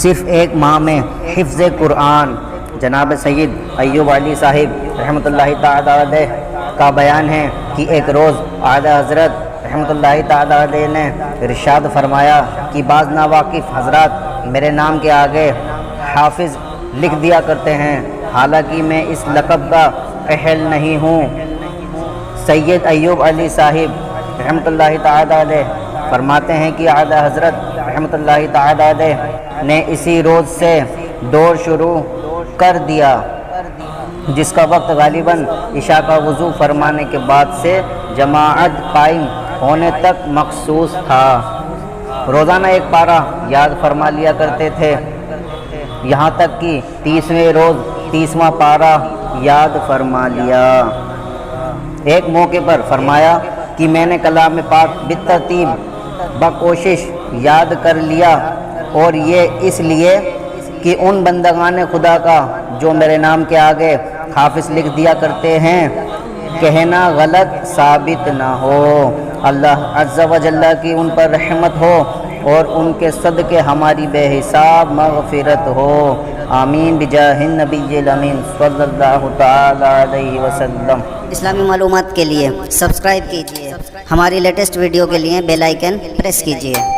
صرف ایک ماہ میں حفظ قرآن۔ جناب سید ایوب علی صاحب رحمۃ اللہ تعالی علیہ کا بیان ہے کہ ایک روز اعلیٰ حضرت رحمۃ اللہ تعالی علیہ نے ارشاد فرمایا کہ بعض ناواقف حضرات میرے نام کے آگے حافظ لکھ دیا کرتے ہیں، حالانکہ میں اس لقب کا اہل نہیں ہوں۔ سید ایوب علی صاحب رحمۃ اللہ تعالی علیہ فرماتے ہیں کہ اعلیٰ حضرت رحمۃ اللہ تعالی علیہ نے اسی روز سے دور شروع کر دیا، جس کا وقت غالباً عشاء کا وضو فرمانے کے بعد سے جماعت قائم ہونے تک مخصوص تھا۔ روزانہ ایک پارہ یاد فرما لیا کرتے تھے، یہاں تک کہ 30ویں روز 30واں پارہ یاد فرما لیا۔ ایک موقع پر فرمایا کہ میں نے کلام پاک بالترتیب بکوشش یاد کر لیا، اور یہ اس لیے کہ ان بندگان خدا کا جو میرے نام کے آگے حافظ لکھ دیا کرتے ہیں کہنا غلط ثابت نہ ہو۔ اللہ عز و جل کی ان پر رحمت ہو اور ان کے صدقے ہماری بے حساب مغفرت ہو، آمین بجاہ النبی الامین صلی اللہ تعالی علیہ وسلم۔ اسلامی معلومات کے لیے سبسکرائب کیجیے، ہماری لیٹسٹ ویڈیو کے لیے بیل آئیکن پریس کیجیے۔